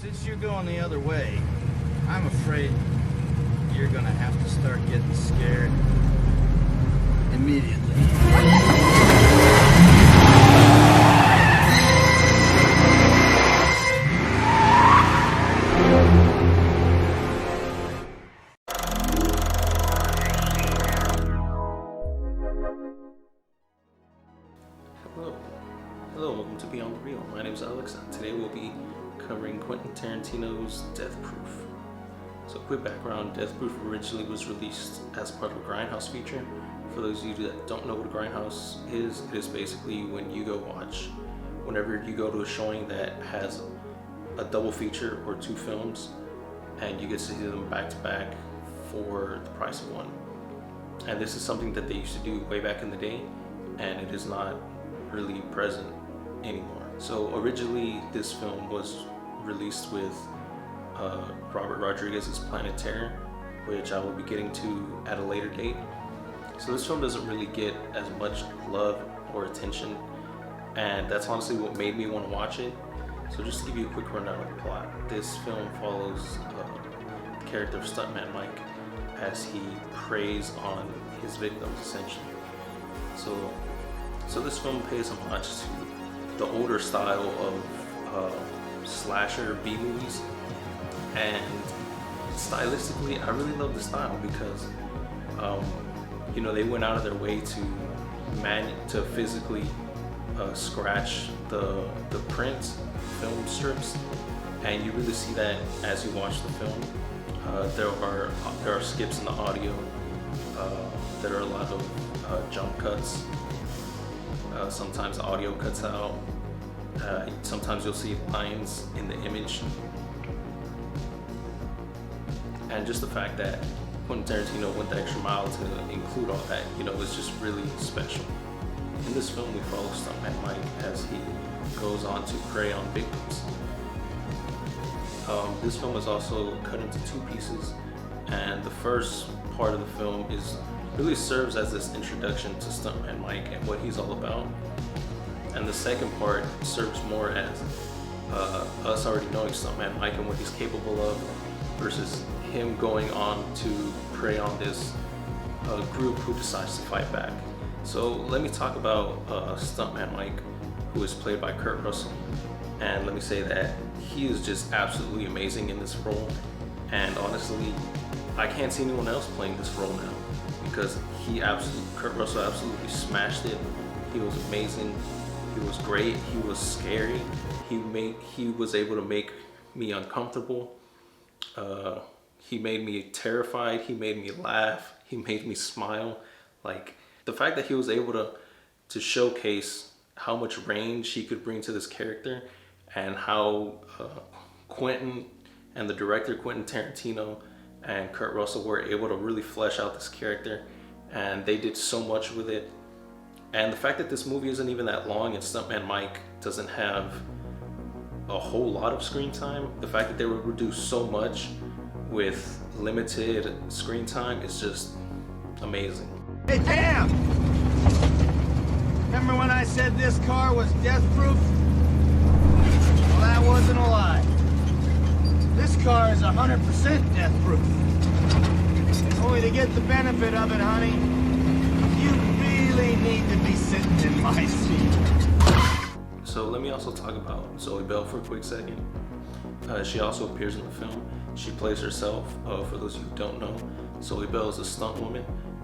Since you're going the other way, I'm afraid you're gonna have to start getting scared immediately. Hello, welcome to Beyond the Real. My name is Alex, and today we'll be covering Quentin Tarantino's Death Proof. So quick background, Death Proof originally was released as part of a Grindhouse feature. For those of you that don't know what a Grindhouse is, it is basically whenever you go to a showing that has a double feature or two films, and you get to see them back to back for the price of one. And this is something that they used to do way back in the day, and it is not really present anymore. So originally this film was released with Robert Rodriguez's Planet Terror, which I will be getting to at a later date. So this film doesn't really get as much love or attention, and that's honestly what made me want to watch it. So just to give you a quick rundown of the plot, this film follows the character of Stuntman Mike as he preys on his victims, essentially. So this film pays homage to the older style of slasher B-movies, and stylistically I really love the style because they went out of their way to physically scratch the print film strips, and you really see that as you watch the film. There are skips in the audio. There are a lot of jump cuts. Sometimes the audio cuts out. Sometimes you'll see lines in the image. And just the fact that Quentin Tarantino went the extra mile to include all that, is just really special. In this film, we follow Stuntman Mike as he goes on to prey on victims. This film is also cut into two pieces, and the first part of the film really serves as this introduction to Stuntman Mike and what he's all about. And the second part serves more as us already knowing Stuntman Mike and what he's capable of versus him going on to prey on this group who decides to fight back. So let me talk about Stuntman Mike, who is played by Kurt Russell. And let me say that he is just absolutely amazing in this role. And honestly, I can't see anyone else playing this role now, because Kurt Russell absolutely smashed it. He was amazing. He was great. He was scary. He was able to make me uncomfortable. He made me terrified. He made me laugh. He made me smile. Like, the fact that he was able to showcase how much range he could bring to this character, and how Quentin and the director Quentin Tarantino and Kurt Russell were able to really flesh out this character, and they did so much with it. And the fact that this movie isn't even that long and Stuntman Mike doesn't have a whole lot of screen time, the fact that they would reduce so much with limited screen time is just amazing. Hey, damn! Remember when I said this car was death-proof? Well, that wasn't a lie. This car is 100% death-proof. Only to get the benefit of it, honey, you really need to be sitting in my seat. So let me also talk about Zoe Bell for a quick second. She also appears in the film. She plays herself. For those of you who don't know, Zoe Bell is a stunt woman,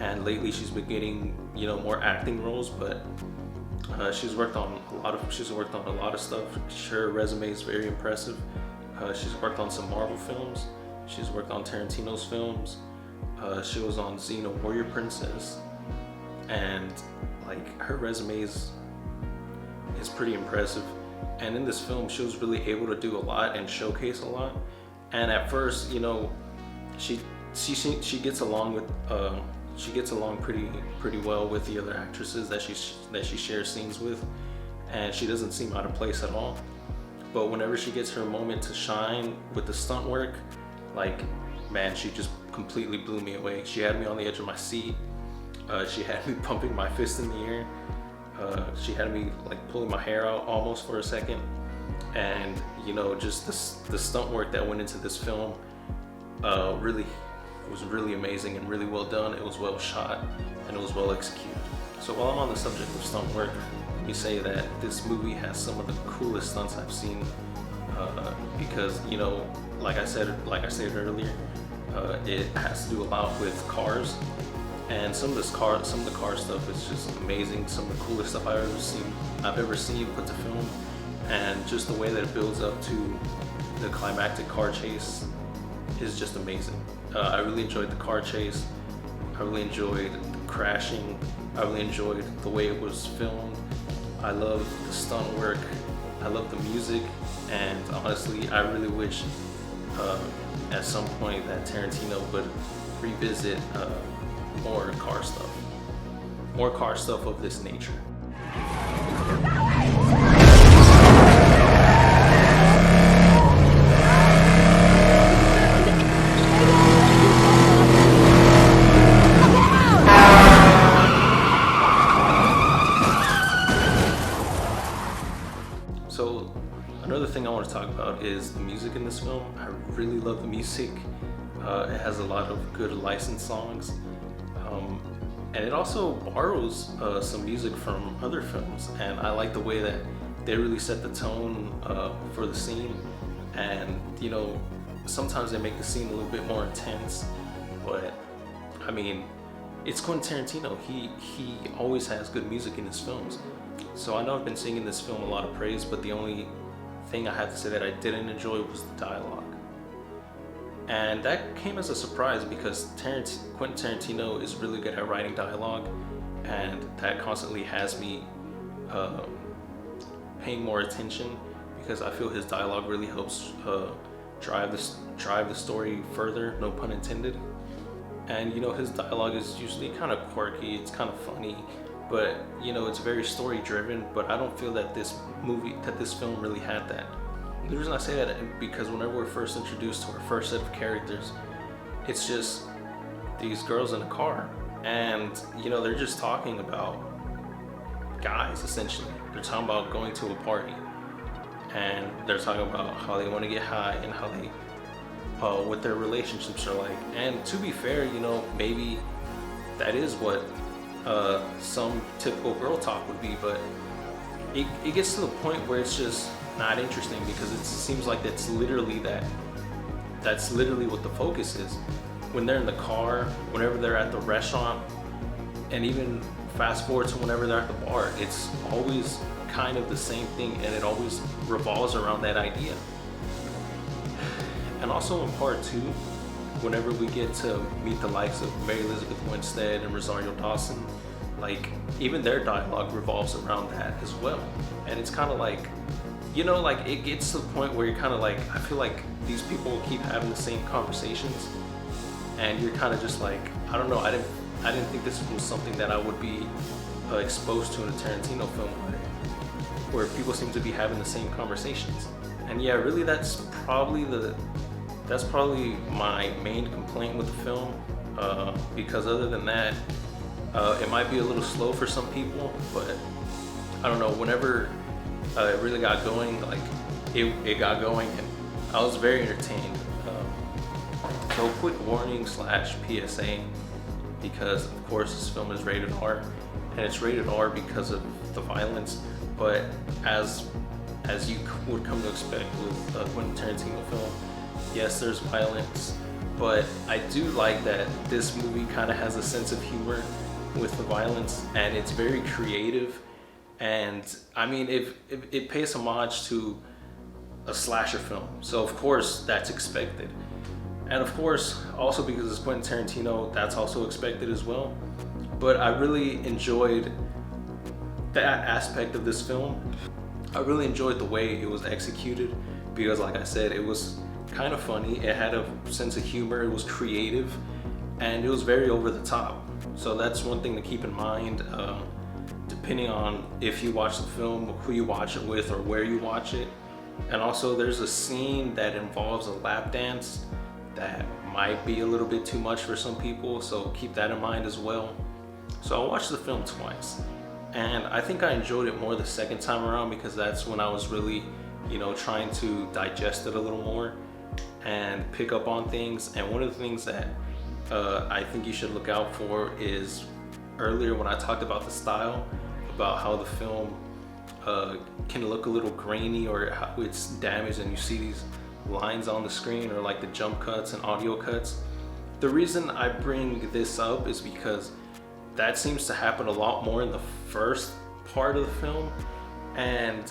and lately she's been getting more acting roles, but she's worked on a lot of stuff. Her resume is very impressive. She's worked on some Marvel films. She's worked on Tarantino's films. She was on Xena Warrior Princess, and her resume is pretty impressive. And in this film, she was really able to do a lot and showcase a lot. And at first, she gets along pretty well with the other actresses that she shares scenes with, and she doesn't seem out of place at all. But whenever she gets her moment to shine with the stunt work, man, she just completely blew me away. She had me on the edge of my seat. She had me pumping my fist in the air. She had me pulling my hair out almost for a second. And you know, just the stunt work that went into this film really was really amazing and really well done. It was well shot and it was well executed. So while I'm on the subject of stunt work, let me say that this movie has some of the coolest stunts I've seen, because you know, like I said earlier, it has to do a lot with cars, and some of the car stuff is just amazing. Some of the coolest stuff I've ever seen put to film, and just the way that it builds up to the climactic car chase is just amazing. I really enjoyed the car chase. I really enjoyed the crashing. I really enjoyed the way it was filmed. I love the stunt work. I love the music, and honestly, I really wish at some point that Tarantino would revisit more car stuff of this nature. So another thing I want to talk about is the music in this film. I really love the music. It has a lot of good licensed songs, and it also borrows some music from other films, and I like the way that they really set the tone for the scene. And you know, sometimes they make the scene a little bit more intense, but I mean, it's Quentin Tarantino. He always has good music in his films. So I know I've been singing this film a lot of praise, but the only thing I have to say that I didn't enjoy was the dialogue. And that came as a surprise because Quentin Tarantino is really good at writing dialogue, and that constantly has me paying more attention, because I feel his dialogue really helps drive the story further, no pun intended. And you know, his dialogue is usually kind of quirky, it's kind of funny, but you know, it's very story driven. But I don't feel that this film really had that. The reason I say that is because whenever we're first introduced to our first set of characters, it's just these girls in a car, and you know, they're just talking about guys. Essentially, they're talking about going to a party, and they're talking about how they want to get high and how they what their relationships are like. And to be fair, you know, maybe that is what some typical girl talk would be, but it gets to the point where it's just not interesting, because it seems like that's literally what the focus is. When they're in the car, whenever they're at the restaurant, and even fast forward to whenever they're at the bar, it's always kind of the same thing, and it always revolves around that idea. And also in part two, whenever we get to meet the likes of Mary Elizabeth Winstead and Rosario Dawson, like even their dialogue revolves around that as well. And it's kind of like, you know, like it gets to the point where you're kind of like, I feel like these people keep having the same conversations, and you're kind of just like, I don't know, I didn't think this was something that I would be exposed to in a Tarantino film where people seem to be having the same conversations. And yeah, really, that's probably my main complaint with the film, because other than that, it might be a little slow for some people, but I don't know, whenever it really got going, like it got going, and I was very entertained. So quick warning / PSA, because of course this film is rated R, and it's rated R because of the violence, but as you would come to expect with a Quentin Tarantino film, yes, there's violence, but I do like that this movie kind of has a sense of humor with the violence, and it's very creative. And I mean, it pays homage to a slasher film, so of course that's expected. And of course, also because it's Quentin Tarantino, that's also expected as well. But I really enjoyed that aspect of this film. I really enjoyed the way it was executed, because like I said, it was kind of funny, it had a sense of humor, it was creative, and it was very over the top. So that's one thing to keep in mind, depending on if you watch the film, who you watch it with, or where you watch it. And also there's a scene that involves a lap dance that might be a little bit too much for some people, so keep that in mind as well. So I watched the film twice, and I think I enjoyed it more the second time around, because that's when I was really you know, trying to digest it a little more and pick up on things. And one of the things that I think you should look out for is, earlier when I talked about the style, about how the film can look a little grainy or how it's damaged and you see these lines on the screen, or like the jump cuts and audio cuts. The reason I bring this up is because that seems to happen a lot more in the first part of the film, and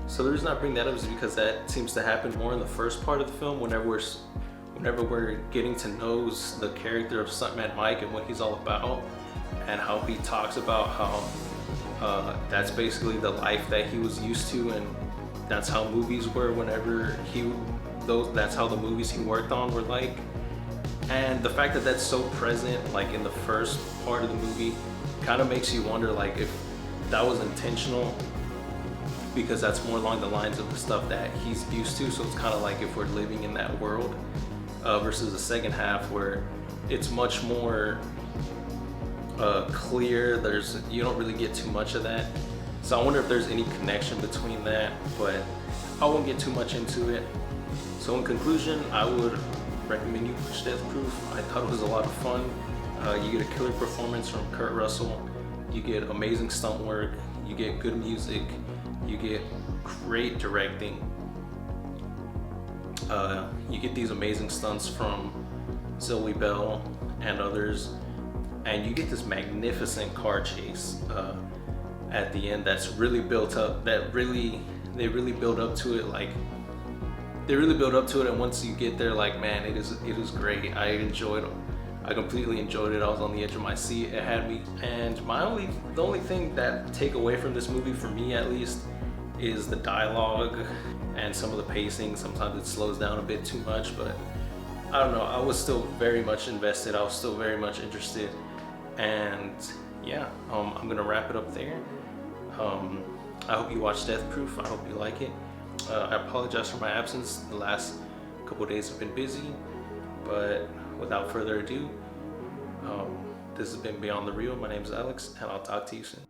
so the reason I bring that up is because that seems to happen more in the first part of the film, whenever we're getting to know the character of Stuntman Mike and what he's all about, and how he talks about how that's basically the life that he was used to, and that's how movies were whenever that's how the movies he worked on were like. And the fact that that's so present, like in the first part of the movie, kind of makes you wonder, like, if that was intentional, because that's more along the lines of the stuff that he's used to. So it's kind of like if we're living in that world, versus the second half where it's much more clear. You don't really get too much of that. So I wonder if there's any connection between that, but I won't get too much into it. So in conclusion, I would recommend you watch Death Proof. I thought it was a lot of fun. You get a killer performance from Kurt Russell. You get amazing stunt work. You get good music. You get great directing. You get these amazing stunts from Zoe Bell and others. And you get this magnificent car chase at the end that's really built up. They really build up to it. Like, they really build up to it, and once you get there, like, man, it is great. I completely enjoyed it. I was on the edge of my seat. It had me. And the only thing that take away from this movie, for me at least, is the dialogue and some of the pacing. Sometimes it slows down a bit too much, but I don't know. I was still very much invested. I was still very much interested. And yeah, I'm gonna wrap it up there. I hope you watch Death Proof. I hope you like it. I apologize for my absence. The last couple of days have been busy, but without further ado, this has been Beyond the Real. My name is Alex, and I'll talk to you soon.